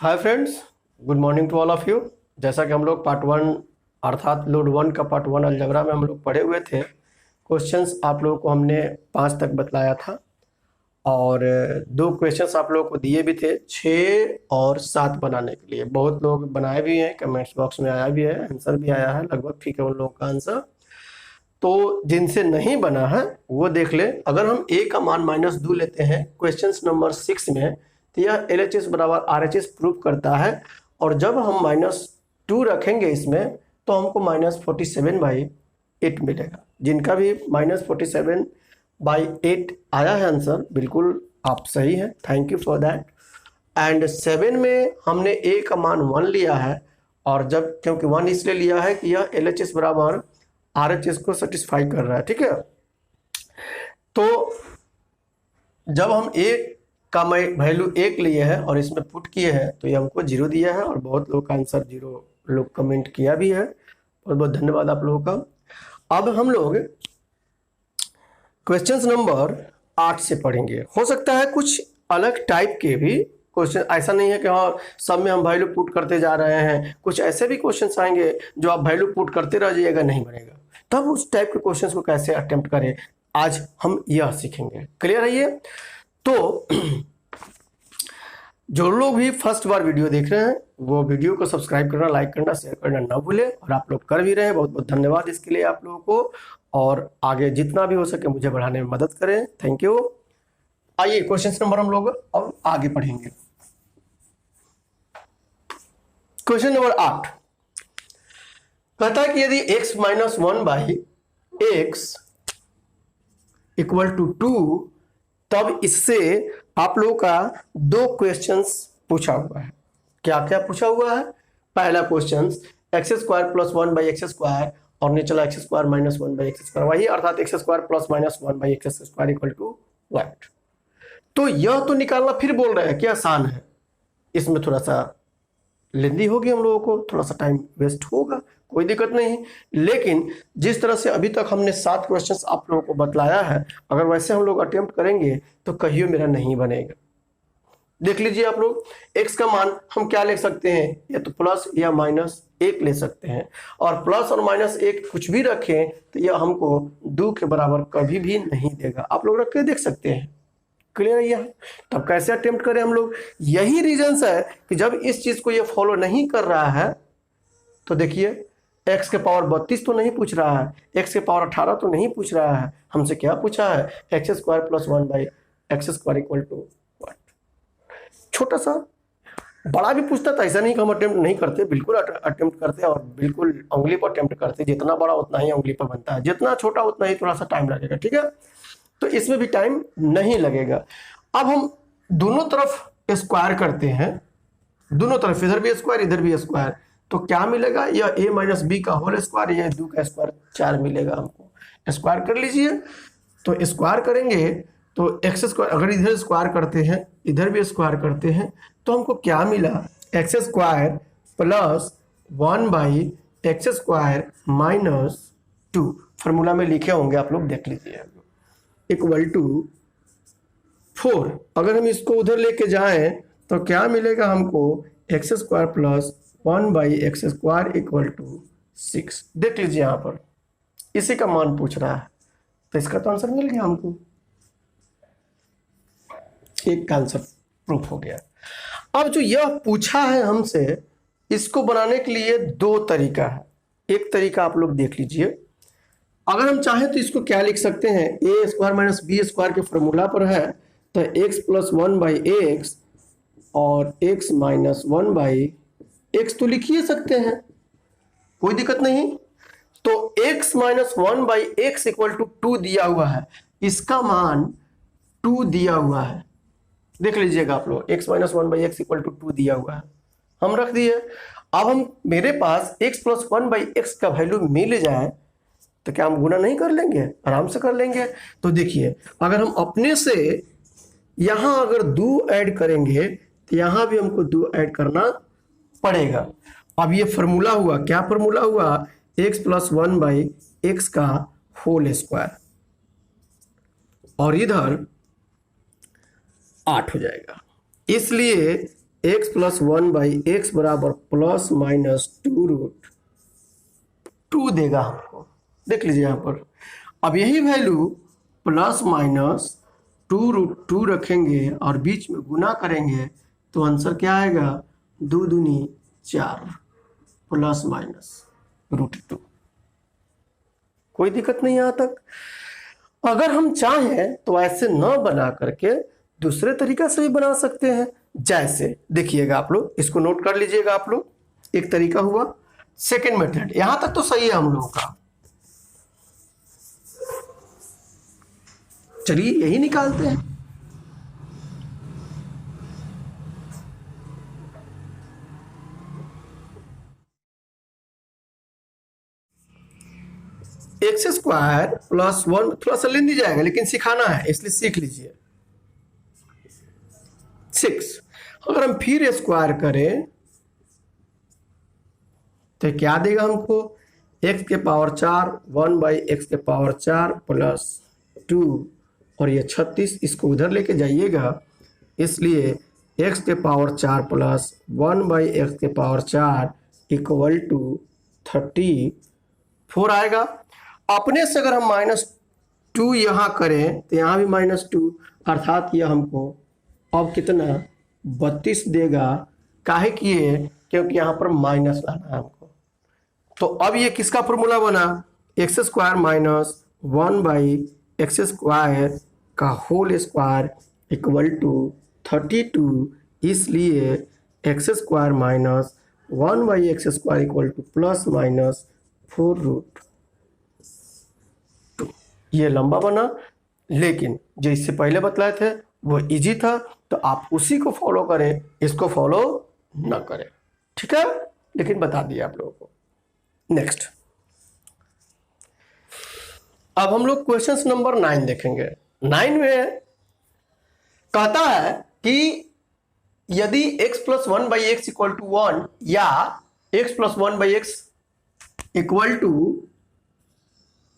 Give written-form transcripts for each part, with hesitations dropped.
Hi friends, good morning to all of you. जैसा कि हम लोग पार्ट वन अर्थात लोड वन का पार्ट वन अलजबरा में हम लोग पढ़े हुए थे। क्वेश्चंस आप लोगों को हमने 5 तक बतलाया था और दो क्वेश्चंस आप लोगों को दिए भी थे 6 और 7 बनाने के लिए। बहुत लोग बनाए भी हैं, कमेंट्स बॉक्स में आया भी है, आंसर भी आया है, लगभग ठीक है उन लोगों का आंसर। तो जिनसे नहीं बना है वो देख ले। अगर हम a का मान -2 लेते हैं क्वेश्चन नंबर 6 में, तो यह LHS बराबर RHS प्रूव करता है। और जब हम -2 रखेंगे इसमें तो हमको -47/8 मिलेगा। जिनका भी -47/8 आया है आंसर, बिल्कुल आप सही है, thank you for that. And 7 में हमने a का मान 1 लिया है, और जब क्योंकि 1 इसलिए लिया है कि यह LHS बराबर RHS को सेटिस्फाई कर रहा है, ठीक है। तो जब हम a का वैल्यू 1 लिए है और इसमें पुट किए हैं तो ये हमको 0 दिया है, और बहुत लोग का आंसर 0 लोग कमेंट किया भी है। बहुत बहुत धन्यवाद आप लोगों का। अब हम लोग क्वेश्चन नंबर 8 से पढ़ेंगे। हो सकता है कुछ अलग टाइप के भी क्वेश्चन, ऐसा नहीं है कि हाँ सब में हम वैल्यू पुट करते जा रहे हैं। कुछ ऐसे भी क्वेश्चंस आएंगे जो आप वैल्यू पुट करते रह जाइएगा, नहीं बनेगा। तब उस टाइप के क्वेश्चंस को कैसे अटेम्प्ट करें, आज हम यह सीखेंगे। क्लियर है ये? तो जो लोग भी फर्स्ट बार वीडियो देख रहे हैं वो वीडियो को सब्सक्राइब करना, लाइक करना, शेयर करना ना भूले। और आप लोग कर भी रहे हैं, बहुत बहुत धन्यवाद इसके लिए आप लोगों को। और आगे जितना भी हो सके मुझे बढ़ाने में मदद करें, थैंक यू। आइए क्वेश्चन नंबर हम लोग अब आगे पढ़ेंगे। क्वेश्चन नंबर 8 कहता है कि यदि x - 1/x इक्वल टू 2, तब इससे आप लोगों का दो क्वेश्चंस पूछा हुआ है। क्या क्या पूछा हुआ है? पहला क्वेश्चन x² + 1/x², और नीचे चला x² - 1/x², वही अर्थात x² + -1/x² equal to what. तो यह तो निकालना फिर बोल रहे हैं कि आसान है। इसमें थोड़ा सा लेंदी होगी, हम लोगों को थोड़ा सा टाइम वेस्ट होगा, कोई दिक्कत नहीं। लेकिन जिस तरह से अभी तक हमने 7 क्वेश्चंस आप लोगों को बतलाया है, अगर वैसे हम लोग अटेम्प्ट करेंगे तो कहियो मेरा नहीं बनेगा। देख लीजिए आप लोग, x का मान हम क्या ले सकते हैं, या तो प्लस या -1 ले सकते हैं। और प्लस और -1 कुछ भी रखें तो यह हमको 2 के बराबर कभी भी नहीं देगा। आप लोग रख के देख सकते हैं। क्लियर है यह? तब कैसे अटेम्प्ट करें हम लोग? यही रीजन है कि जब इस चीज को ये फॉलो नहीं कर रहा है तो देखिए x के पावर 32 तो नहीं पूछ रहा है, x के पावर 18 तो नहीं पूछ रहा है। हमसे क्या पूछा है? x² + 1/x² equal to what. छोटा सा बड़ा भी पूछता था, ऐसा नहीं कि हम अटेम्प्ट नहीं करते, बिल्कुल अटेम्प्ट करते और बिल्कुल उंगली पर अटेम्प्ट करते। जितना बड़ा उतना ही उंगली पर बनता है, जितना छोटा उतना ही थोड़ा सा टाइम लगेगा, ठीक है। तो इसमें भी टाइम नहीं लगेगा। अब हम दोनों तरफ स्क्वायर करते हैं, दोनों तरफ, इधर भी स्क्वायर इधर भी स्क्वायर, तो क्या मिलेगा? यह a - b का होल स्क्वायर, यह 2 का स्क्वायर 4 मिलेगा हमको। स्क्वायर कर लीजिए। तो स्क्वायर करेंगे तो x², अगर इधर स्क्वायर करते हैं इधर भी स्क्वायर करते हैं तो हमको क्या मिला? x² + 1/x² - 2 फॉर्मूला में लिखे होंगे, आप लोग देख लीजिए, इक्वल टू 4। अगर हम इसको उधर लेके जाएं तो क्या मिलेगा हमको? x² + 1/x² equal to 6। देख लीजिए यहां पर इसी का मान पूछ रहा है, तो इसका तो आंसर मिल गया हमको। एक का आंसर प्रूफ हो गया। अब जो यह पूछा है हमसे, इसको बनाने के लिए 2 तरीका है। एक तरीका आप लोग देख लीजिए। अगर हम चाहें तो इसको क्या लिख सकते हैं? a² - b² के फॉर्मूला पर है, तो x + 1/x और x - 1/x तो लिख ही सकते हैं, कोई दिक्कत नहीं। तो x - 1/x इक्वल टू 2 दिया हुआ है, इसका मान 2 दिया हुआ है। देख लीजिएगा आप लोग, x - 1/x इक्वल टू 2 दिया हुआ है, हम रख दिए। अब हम मेरे पास x + 1/x का वैल्यू मिल जाए तो क्या हम गुना नहीं कर लेंगे? आराम से कर लेंगे। तो देखिए, अगर हम अपने से यहां अगर 2 ऐड करेंगे तो यहां भी हमको 2 ऐड करना पड़ेगा। अब ये फॉर्मूला हुआ, क्या फॉर्मूला हुआ? x + 1/x का होल स्क्वायर, और इधर 8 हो जाएगा। इसलिए x plus one by x बराबर प्लस माइनस 2√2 देगा हमको। देख लीजिए यहाँ पर, अब यही वैल्यू प्लस माइनस 2√2 रखेंगे और बीच में गुना करेंगे तो आंसर क्या आएगा, 2 दूनी 4 प्लस माइनस √2। कोई दिक्कत नहीं यहाँ तक। अगर हम चाहें तो ऐसे न बना करके दूसरे तरीका से भी बना सकते हैं। जैसे देखिएगा, आप लोग इसको नोट कर लीजिएगा। आप लोग, एक तरीका हुआ सेकेंड मेथड, यहां तक तो सही है हम लोगों का। चलिए यही निकालते हैं। एक्स स्क्वायर प्लस 1, थोड़ा सा लेने जाएगा लेकिन सिखाना है इसलिए सीख लीजिए। 6 अगर हम फिर स्क्वायर करें तो क्या देगा हमको, x के पावर 4 1 बाई एक्स के पावर 4 प्लस 2 और ये 36, इसको उधर लेके जाइएगा इसलिए x के पावर 4 प्लस 1 बाई एक्स के पावर 4 इक्वल टू 34 आएगा। अपने से अगर हम -2 यहाँ करें तो यहाँ भी -2, अर्थात ये हमको अब कितना 32 देगा। काहे किए, क्योंकि यहाँ पर माइनस लाना है हमको। तो अब ये किसका फॉर्मूला बना, x square minus 1 by x square का होल स्क्वायर इक्वल टू 32, इसलिए x square minus 1 by x square equal two plus minus 4√2। ये लंबा बना, लेकिन जो इससे पहले बतलाए थे वो इजी था, तो आप उसी को फॉलो करें, इसको फॉलो ना करें। ठीक है, लेकिन बता दिया आप लोगों को। नेक्स्ट, अब हम लोग क्वेश्चन नंबर 9 देखेंगे। 9 में कहता है कि यदि x plus 1 by x equal to 1 या x plus 1 by x equal to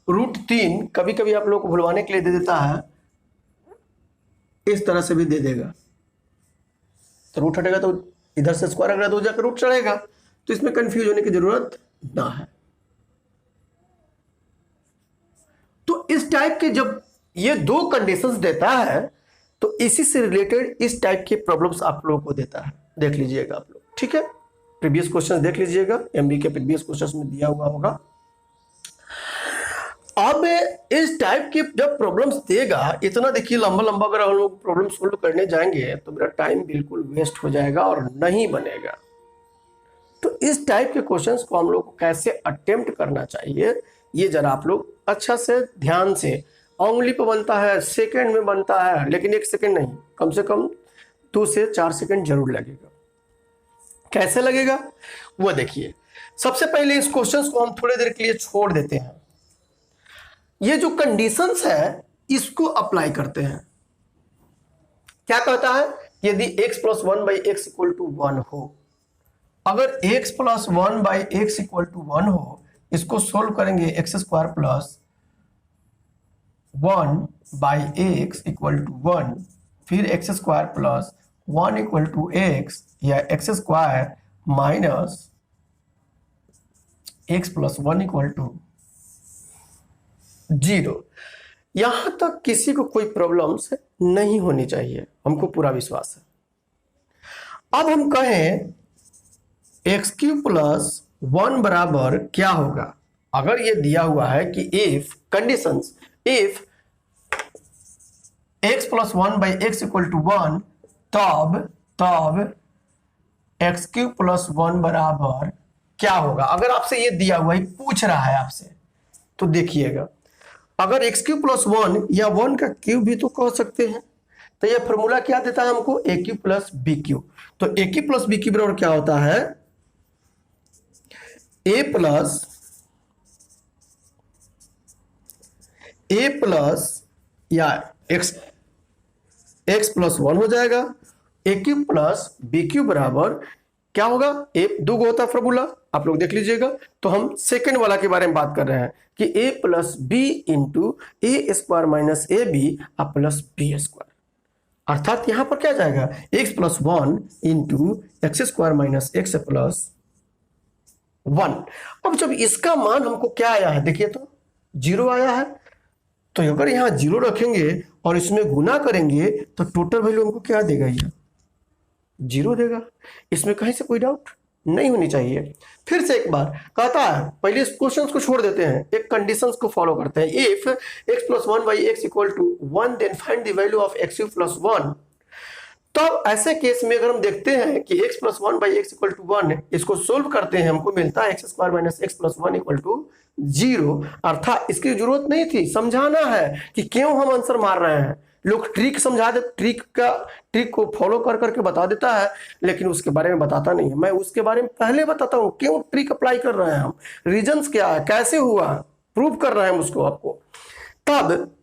√3, कभी कभी आप लोग को भुलवाने के लिए दे देता है, इस तरह से भी दे देगा। तो रूट हटेगा तो इधर से स्क्वायर अगर तो जाकर रूट चढ़ेगा, तो इसमें कंफ्यूज होने की जरूरत ना है। तो इस टाइप के जब ये दो कंडीशंस देता है तो इसी से रिलेटेड इस टाइप के प्रॉब्लम्स आप लोगों को देता है। देख लीजिएगा आप लोग, ठीक है, प्रीवियस क्वेश्चन देख लीजिएगा, एमबी के प्रीवियस क्वेश्चन में दिया हुआ होगा। अब इस टाइप के जब प्रॉब्लम्स देगा, इतना देखिए लंबा लंबा अगर हम लोग प्रॉब्लम सोल्व करने जाएंगे तो मेरा टाइम बिल्कुल वेस्ट हो जाएगा और नहीं बनेगा। तो इस टाइप के क्वेश्चंस को हम लोग को कैसे अटेम्प्ट करना चाहिए, ये जरा आप लोग अच्छा से ध्यान से, उंगली पे बनता है, सेकंड में बनता है, लेकिन 1 सेकंड नहीं, कम से कम 2 से 4 सेकंड जरूर लगेगा। कैसे लगेगा वो देखिए। सबसे पहले इस क्वेश्चंस को हम थोड़ी देर के लिए छोड़ देते हैं। ये जो कंडीशंस है इसको अप्लाई करते हैं। क्या कहता है, यदि x plus 1 by x equal to 1 हो, अगर x plus 1 by x equal to 1 हो, इसको सोल्व करेंगे x square plus 1 by x equal to 1, फिर x square plus 1 equal to x, या x square minus x plus 1 equal to 0। यहां तक किसी को कोई प्रॉब्लम्स नहीं होनी चाहिए, हमको पूरा विश्वास है। अब हम कहें x³ प्लस 1 बराबर क्या होगा, अगर ये दिया हुआ है कि if conditions, if x plus 1 by x equal to 1, तब x³ प्लस 1 बराबर क्या होगा। अगर आपसे ये दिया हुआ है, पूछ रहा है आपसे, तो देखिएगा, अगर x³ प्लस 1 या 1 का क्यूब भी तो कह सकते हैं, तो ये फॉर्मूला क्या देता है हमको, a³ प्लस b³। तो a³ प्लस b³ बराबर क्या होता है, a प्लस या x प्लस 1 हो जाएगा, a³ प्लस b³ बराबर क्या होगा, a 2 होता है फॉर्मूला, आप लोग देख लीजिएगा। तो हम सेकंड वाला के बारे में बात कर रहे हैं कि a plus b into a square minus a b plus b square. अर्थात यहां पर क्या जाएगा, x plus one into x square minus x plus one. अब जब इसका मान हमको क्या आया है, देखिए तो 0 आया है, तो अगर यहाँ 0 रखेंगे और इसमें गुना करेंगे तो टोटल वैल्यू हमको क्या देगा, ये 0 देगा। इसमें कहीं से कोई डाउट नहीं होनी चाहिए। फिर से एक बार कहता है, पहले इस क्वेश्चन को छोड़ देते हैं, एक कंडीशंस को फॉलो करते हैं। If x plus one by x equal to one then find the value of x plus one. तो ऐसे केस में अगर हम देखते हैं कि x plus one by x equal to one, इसको सोल्व करते हैं, हमको मिलता है x square minus x plus one equal to 0। अर्थात इसकी जरूरत नहीं थी, समझाना है कि क्यों हम आंसर मार रहे हैं। लोग ट्रिक समझा दे, ट्रिक को फॉलो कर करके बता देता है, लेकिन उसके बारे में बताता नहीं है। मैं उसके बारे में पहले बताता हूं, क्यों ट्रिक अप्लाई कर रहे हैं हम, रीजंस क्या है, कैसे हुआ, प्रूव कर रहे हैं उसको आपको। तब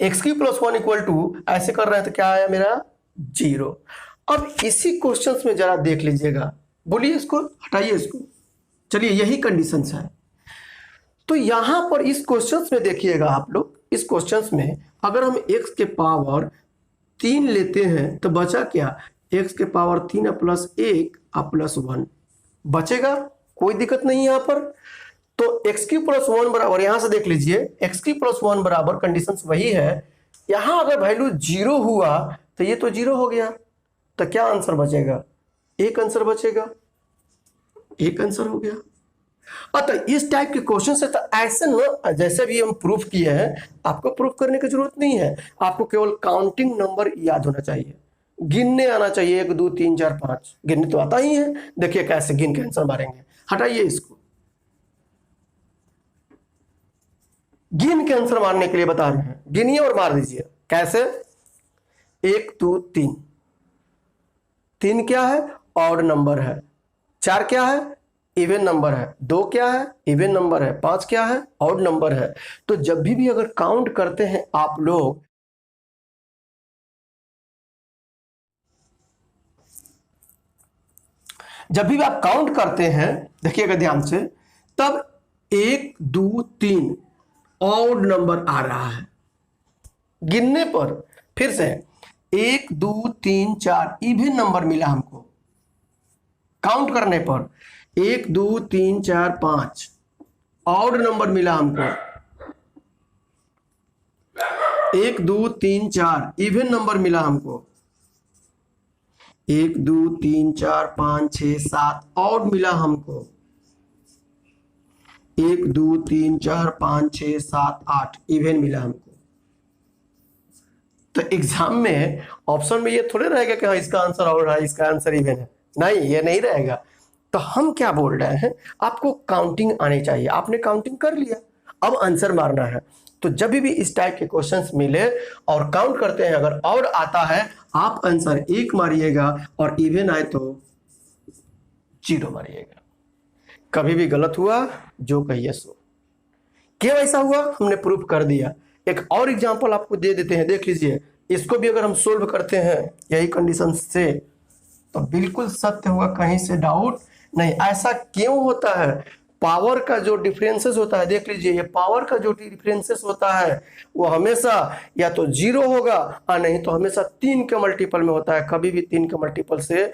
x cube plus one equal to ऐसे कर रहे हैं तो क्या आया मेरा 0। अब इसी क्वेश्चंस में जरा देख लीजिएगा, बोलिए इसको हटाइए इसको, चलिए यही कंडीशंस है। तो यहां पर इस क्वेश्चंस में देखिएगा आप लोग, इस क्वेश्चंस में अगर हम x के पावर 3 लेते हैं तो बचा क्या, x के पावर 3 प्लस 1 प्लस 1 बचेगा, कोई दिक्कत नहीं यहां पर। तो एक्स क्यू प्लस वन बराबर, यहां से देख लीजिए एक्स क्यू प्लस वन बराबर कंडीशंस वही है। यहां अगर वैल्यू 0 हुआ तो ये तो 0 हो गया, तो क्या आंसर बचेगा, एक आंसर बचेगा, एक आंसर हो गया। अतः इस टाइप के क्वेश्चन से तो ऐसे न, जैसे भी हम प्रूफ किए हैं, आपको प्रूफ करने की जरूरत नहीं है, आपको केवल काउंटिंग नंबर याद होना चाहिए, गिनने आना चाहिए, 1 2 3 4 5 गिनने तो आता ही है। देखिए कैसे गिन के आंसर मारेंगे, हटाइए इसको, गिन के आंसर मारने के लिए बता रहे हैं, गिनिए और मार दीजिए। कैसे, 1 2 3, 3 क्या है, ऑड नंबर है, 4 क्या है, इवन नंबर है, 2 क्या है, इवन नंबर है, 5 क्या है, ऑड नंबर है। तो जब भी अगर काउंट करते हैं आप लोग, जब भी आप काउंट करते हैं, देखिएगा ध्यान से, तब 1 2 3 ऑड नंबर आ रहा है, गिनने पर फिर से 1 2 3 4 इवन नंबर मिला हमको, काउंट करने पर 1 2 3 4 5 ऑड नंबर मिला हमको, 1 2 3 4 इवन नंबर मिला हमको, 1 2 3 4 5 6 7 ऑड मिला हमको, 1 2 3 4 5 6 7 8 इवन मिला हमको। तो एग्जाम में ऑप्शन में ये थोड़े रहेगा कि हाँ इसका आंसर ऑड है, इसका आंसर इवन है, नहीं, ये नहीं रहेगा। तो हम क्या बोल रहे हैं, आपको काउंटिंग आनी चाहिए, आपने काउंटिंग कर लिया, अब आंसर मारना है। तो जब भी इस टाइप के क्वेश्चंस मिले और काउंट करते हैं, अगर ऑड आता है आप आंसर 1 मारिएगा और इवन आए तो 0 मारिएगा। कभी भी गलत हुआ जो कहिए सो, क्यों ऐसा हुआ हमने प्रूफ कर दिया। एक और एग्जांपल आपको दे देते हैं, देख लीजिए, इसको भी अगर हम सोल्व करते हैं यही कंडीशन से तो बिल्कुल सत्य होगा, कहीं से डाउट नहीं। ऐसा क्यों होता है, पावर का जो डिफरेंसेस होता है, देख लीजिए, ये पावर का जो डिफरेंसेस होता है वो हमेशा या तो 0 होगा और नहीं तो हमेशा 3 के मल्टीपल में होता है, कभी भी 3 के मल्टीपल से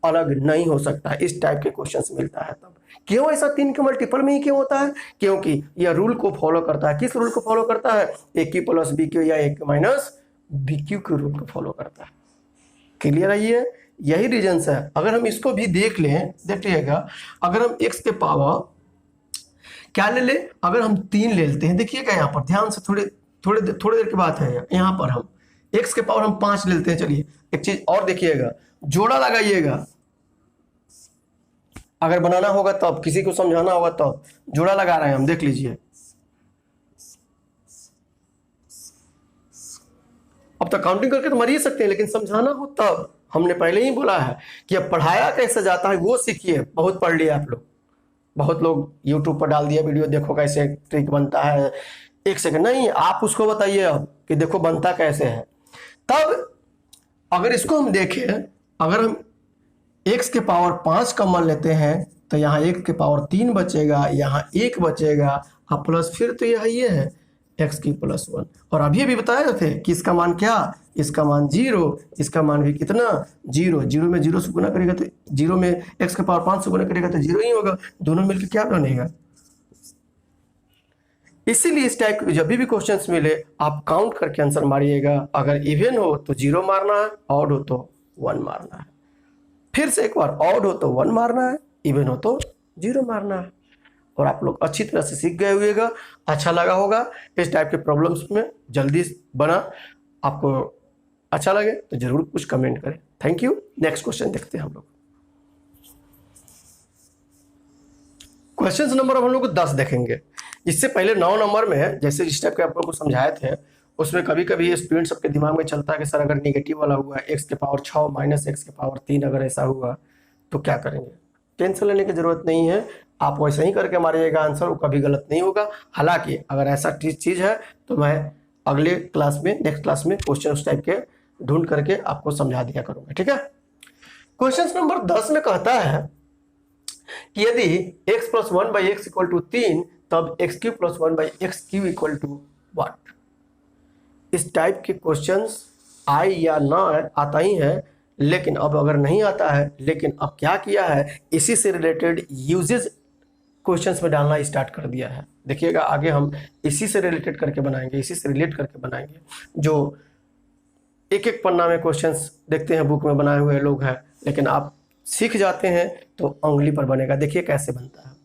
अलग नहीं हो सकता है। इस टाइप के क्वेश्चंस मिलता है। तब क्यों ऐसा 3 के मल्टीपल में ही क्यों होता है, क्योंकि यह रूल को फॉलो करता है। किस रूल को फॉलो करता है, ए क्यू प्लस बी क्यू या ए क्यू माइनस बी क्यू के रूल को फॉलो करता है। क्लियर है, ये यही रीजन है। अगर हम इसको भी देख लें, देखिएगा, अगर हम x के पावर क्या ले ले, अगर हम 3 ले लेते हैं, देखिएगा यहाँ पर ध्यान से, थोड़ी देर की बात है, यहाँ पर हम x के पावर हम 5 ले लेते हैं। चलिए एक चीज और देखिएगा, जोड़ा लगाइएगा, अगर बनाना होगा तब, किसी को समझाना होगा तब, जोड़ा लगा रहे हैं हम, देख लीजिए। अब तक काउंटिंग करके तो मर ही सकते हैं, लेकिन समझाना हो तब। हमने पहले ही बोला है कि अब पढ़ाया कैसे जाता है वो सीखिए। बहुत पढ़ लिया आप लोग, बहुत लोग यूट्यूब पर डाल दिया वीडियो, देखो कैसे ट्रिक बनता है, 1 सेकंड नहीं, आप उसको बताइए अब कि देखो बनता कैसे है। तब अगर इसको हम देखें, अगर हम x के पावर 5 का मान लेते हैं तो यहाँ x के पावर 3 बचेगा, यहाँ 1 बचेगा, हाँ प्लस फिर तो यह ये है एक्स क्यूब प्लस 1। और अभी अभी बताए थे कि इसका मान क्या, इसका मान 0, इसका मान भी कितना 0। 0 में 0 से गुना करेगा तो 0 में एक्स का पावर 5 से गुना करेगा तो 0 ही होगा, दोनों मिलकर क्या बनेगा। इसीलिए इस टाइप के जब भी क्वेश्चंस मिले आप काउंट करके आंसर मारिएगा। अगर इवन हो तो 0 मारना है, ऑड हो तो 1 मारना है। फिर से एक बार, ऑड हो तो 1 मारना है, इवन हो तो 0 मारना है। और आप लोग अच्छी तरह से सीख गए हुएगा, अच्छा लगा होगा। इस टाइप के प्रॉब्लम्स में जल्दी बना, आपको अच्छा लगे तो जरूर कुछ कमेंट करें। Thank you. नेक्स्ट क्वेश्चन देखते हैं हम लोग। क्वेश्चन नंबर हम लोग 10 देखेंगे। इससे पहले 9 नंबर में जैसे जिस टाइप के आप लोग को समझाए थे, उसमें कभी कभी स्टूडेंट सबके दिमाग में चलता है कि सर अगर निगेटिव वाला हुआ एक्स के पावर 6 माइनस एक्स के पावर 3 अगर ऐसा हुआ तो क्या करेंगे। टेंशन लेने की जरूरत नहीं है, आप वैसे ही करके मारिएगा आंसर, वो कभी गलत नहीं होगा। हालांकि अगर ऐसा चीज़ है तो मैं अगले क्लास में, नेक्स्ट क्लास में क्वेश्चन उस टाइप के ढूंढ करके आपको समझा दिया करूंगा, ठीक है। क्वेश्चन नंबर 10 में कहता है कि यदि x plus 1 by x equal to 3 तब x cube plus 1 by x cube equal to what. इस टाइप के क्वेश्चंस आए या ना आता ही है, लेकिन अब अगर नहीं आता है, लेकिन अब क्या किया है, इसी से रिलेटेड यूजेज क्वेश्चंस में डालना स्टार्ट कर दिया है। देखिएगा आगे हम इसी से रिलेटेड करके बनाएंगे, इसी से रिलेट करके बनाएंगे। जो एक एक पन्ना में क्वेश्चंस देखते हैं बुक में बनाए हुए लोग हैं, लेकिन आप सीख जाते हैं तो उंगली पर बनेगा। देखिए कैसे बनता है।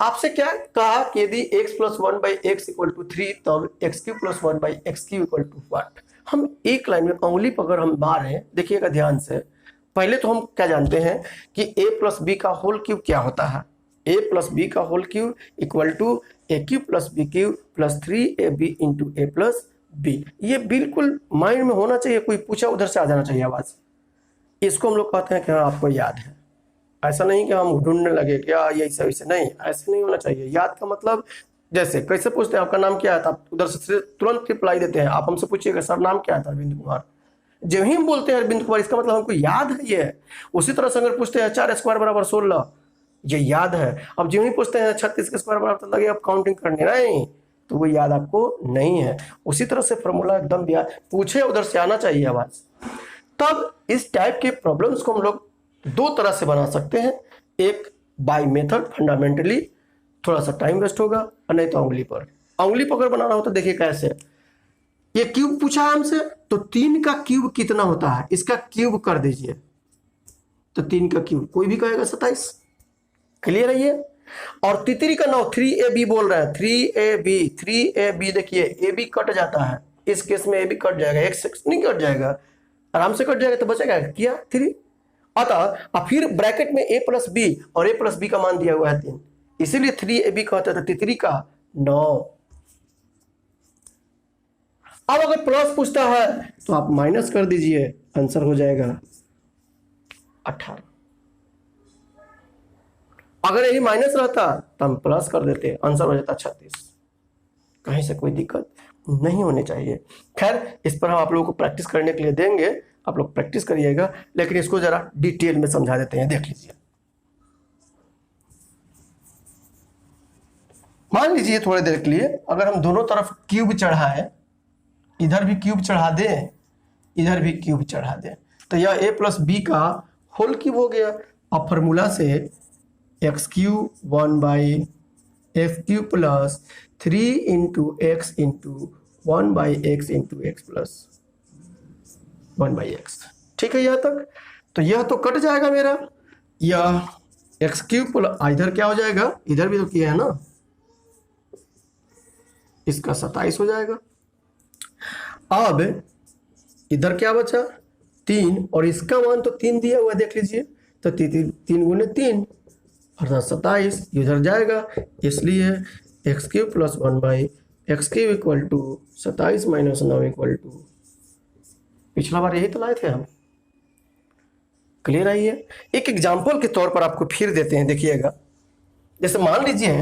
आपसे क्या कहा कि यदि x plus 1 by x equal to 3 तब x cube plus 1 by x cube equal to what. हम एक लाइन में उंगली पकड़ हम मार रहे हैं, देखिएगा ध्यान से। पहले तो हम क्या जानते हैं कि a प्लस बी का होल क्यूब क्या होता है। a प्लस बी का whole cube equal to a cube plus b cube plus 3ab into a plus b. ये बिल्कुल माइंड में होना चाहिए, कोई पूछा उधर से आ जाना चाहिए आवाज। इसको हम लोग कहते हैं कि हाँ आपको याद है। ऐसा नहीं कि हम ढूंढने लगे क्या ये ऐसे नहीं, ऐसे नहीं होना चाहिए। याद का मतलब जैसे कैसे पूछते हैं आपका नाम क्या है, आप उधर से तुरंत रिप्लाई देते हैं। आप हमसे पूछिएगा सर नाम क्या है, अरविंद कुमार। जब ही हम बोलते हैं अरविंद कुमार, इसका मतलब हमको याद है ये। उसी तरह से अगर पूछते हैं 4 स्क्वायर बराबर 16, ये याद है। अब जब ही पूछते हैं 36 के स्क्वायर बराबर, तो लगे आप काउंटिंग करने, नहीं तो वो याद आपको नहीं है। उसी तरह से फॉर्मूला एकदम याद, पूछे उधर से आना चाहिए आवाज। तब इस टाइप के प्रॉब्लम्स को हम लोग दो तरह से बना सकते हैं। एक बाय मेथड, फंडामेंटली थोड़ा सा टाइम वेस्ट होगा, और नहीं तो उंगली पर। उंगली पकड़ बनाना हो तो देखिए कैसे। ये क्यूब पूछा हमसे, तो 3 का क्यूब कितना होता है, इसका क्यूब कर दीजिए। तो 3 का क्यूब कोई भी कहेगा 27। क्लियर है ये। और तितरी का 9, 3ab बोल रहे हैं, 3ab देखिए ए बी कट जाता है, इस केस में ए बी कट जाएगा, x नहीं कट जाएगा, आराम से कट जाएगा, तो बचेगा क्या 3। अतः फिर ब्रैकेट में a प्लस बी, और a प्लस बी का मान दिया हुआ है 3, इसीलिए 3ab कहते थे। तितरी का 9। अब अगर प्लस पूछता है तो आप माइनस कर दीजिए, आंसर हो जाएगा 18। अगर यही माइनस रहता तो हम प्लस कर देते, आंसर हो जाता 36। कहीं से कोई दिक्कत नहीं होनी चाहिए। खैर इस पर हम आप लोगों को प्रैक्टिस करने के लिए देंगे, आप लोग प्रैक्टिस करिएगा। लेकिन इसको जरा डिटेल में समझा देते हैं, देख लीजिए। मान लीजिए थोड़ी देर के लिए अगर हम दोनों तरफ क्यूब चढ़ाएं, इधर भी क्यूब चढ़ा दें, इधर भी क्यूब चढ़ा दें, तो यह a प्लस बी का होल क्यूब हो गया। अब फॉर्मूला से x cube 1 by x cube plus 3 into x into 1 by x into x plus 1 by x. ठीक है यहाँ तक। तो यह तो कट जाएगा मेरा, यह एक्स क्यूब प्लस इधर क्या हो जाएगा, इधर भी तो किया है ना, इसका 27 हो जाएगा। अब इधर क्या बचा 3, और इसका मान तो 3 दिया हुआ देख लीजिए, तो 3 गुने 3 अर्थात 27 इधर जाएगा, इसलिए x cube plus 1 by x cube equal to 27 minus 9 equal to, पिछला बार यही तो लाए थे हम। क्लियर है ये। एक एग्जाम्पल के तौर पर आपको फिर देते हैं, देखिएगा। जैसे मान लीजिए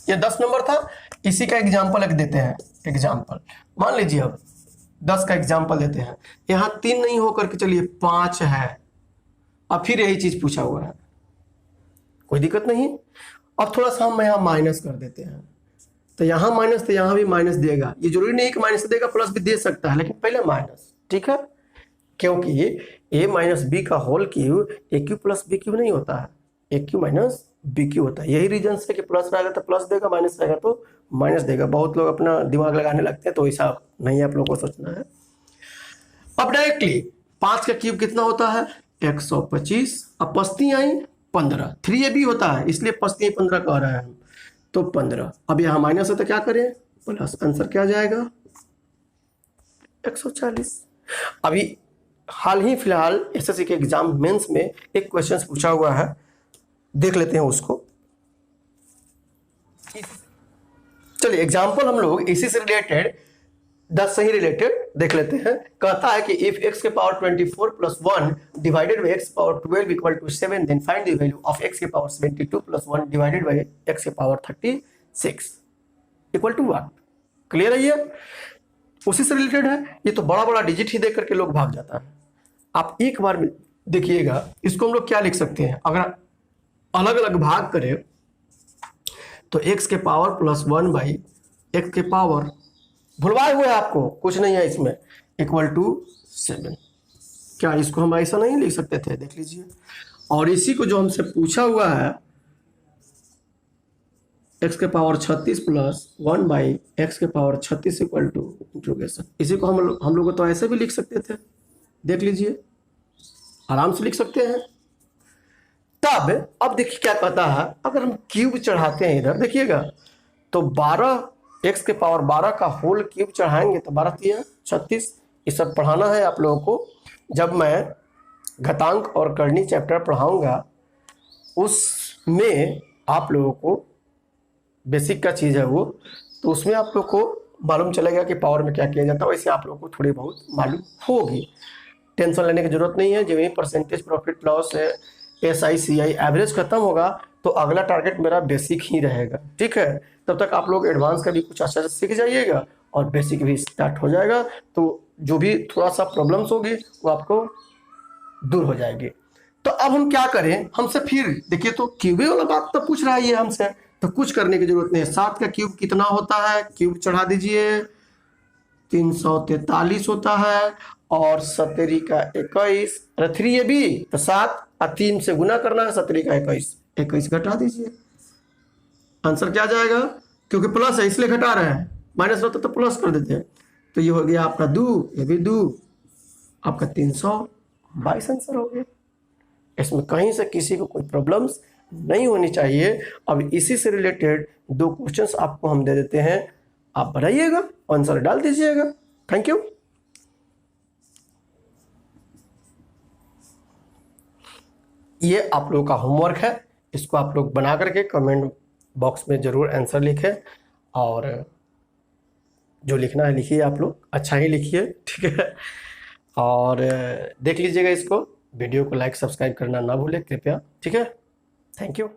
ये 10 नंबर था, इसी का एग्जाम्पल एक देते हैं। एग्जाम्पल मान लीजिए अब 10 का एग्जाम्पल देते हैं। यहाँ 3 नहीं होकर के चलिए 5 है, अब फिर यही चीज पूछा हुआ है, कोई दिक्कत नहीं। अब थोड़ा सा हम यहाँ माइनस कर देते हैं, तो यहाँ माइनस तो यहाँ भी माइनस देगा। ये जरूरी नहीं कि माइनस देगा, प्लस भी दे सकता है, लेकिन पहले माइनस, ठीक है, क्योंकि ए माइनस बी का होल क्यूब ए क्यू प्लस बी क्यू नहीं होता है, ए क्यू माइनस बी क्यू होता है। यही रीजन है कि प्लस रहेगा तो प्लस देगा, माइनस रहेगा तो माइनस देगा। बहुत लोग अपना दिमाग लगाने लगते हैं, तो ऐसा नहीं आप लोगों को सोचना है। अब डायरेक्टली 5 का क्यूब कितना होता है 125। अब पस्ती आई 15, 3ab होता है इसलिए पस्ती 15 कह रहा है हम, तो 15। अब यहाँ माइनस है तो क्या करें, प्लस, आंसर क्या जाएगा 140। अभी हाल ही फिलहाल एसएससी के एग्जाम मेंस में एक क्वेश्चन पूछा हुआ है, देख लेते हैं उसको। चलिए एग्जाम्पल हम लोग इसी से रिलेटेड 10 से ही रिलेटेड देख लेते हैं। कहता है कि इफ x के power 24 plus 1 divided by x power 12 equal to 7 then find the value of x के power 72 plus 1 divided by x के पावर 36 इक्वल टू 1। क्लियर है, ये उसी से रिलेटेड है। ये तो बड़ा बड़ा डिजिट ही देख करके लोग भाग जाता है। आप एक बार देखिएगा, इसको हम लोग क्या लिख सकते हैं, अगर अलग अलग भाग करें तो x के पावर प्लस 1 बाई x के पावर, भुलवाए हुए आपको कुछ नहीं है इसमें, इक्वल टू 7। क्या इसको हम ऐसा नहीं लिख सकते थे, देख लीजिए। और इसी को जो हमसे पूछा हुआ है x के पावर 36 प्लस 1 बाई एक्स के पावर 36 इक्वल टू इंट्रोगेशन, इसी को हम लोग तो ऐसे भी लिख सकते थे, देख लीजिए, आराम से लिख सकते हैं। तब अब देखिए क्या कहता है, अगर हम क्यूब चढ़ाते हैं इधर देखिएगा, तो 12 x के पावर 12 का होल क्यूब चढ़ाएंगे तो 12 3 36। ये सब पढ़ाना है आप लोगों को। जब मैं घातांक और करनी चैप्टर पढ़ाऊंगा उसमें आप लोगों को बेसिक का चीज़ है वो, तो उसमें आप लोग को मालूम चलेगा कि पावर में क्या किया जाता है, वैसे आप लोग को थोड़ी बहुत मालूम होगी। टेंशन लेने की जरूरत नहीं है। जब ये percentage profit loss SICI average खत्म होगा तो अगला टारगेट मेरा बेसिक ही रहेगा, ठीक है। तब तक आप लोग एडवांस का भी कुछ अच्छा से सीख जाइएगा और बेसिक भी स्टार्ट हो जाएगा, तो जो भी थोड़ा सा प्रॉब्लम्स होगी वो आपको दूर हो जाएगी। तो अब हम क्या करें, हमसे फिर देखिए, तो क्यूबे वाला बात तो पूछ रहा है ये हमसे, तो कुछ करने की जरूरत नहीं है। 7 का क्यूब कितना होता है, क्यूब चढ़ा दीजिए, 343 होता है, और 17 का 21, अरे 3ab तो 7 और 3 से गुना करना है, 17 का 21 घटा दीजिए, आंसर क्या जाएगा, क्योंकि प्लस है इसलिए घटा रहे हैं, माइनस रहता तो प्लस कर देते हैं। तो ये हो गया आपका 2, ये भी 2, आपका 322 आंसर हो गया। इसमें कहीं से किसी को कोई प्रॉब्लम्स नहीं होनी चाहिए। अब इसी से रिलेटेड 2 क्वेश्चंस आपको हम दे देते हैं, आप बनाइएगा, आंसर डाल दीजिएगा। Thank you. ये आप लोगों का होमवर्क है, इसको आप लोग बना करके कमेंट बॉक्स में ज़रूर आंसर लिखें, और जो लिखना है लिखिए, आप लोग अच्छा ही लिखिए, ठीक है। और देख लीजिएगा इसको, वीडियो को लाइक सब्सक्राइब करना ना भूलें कृपया, ठीक है। Thank you.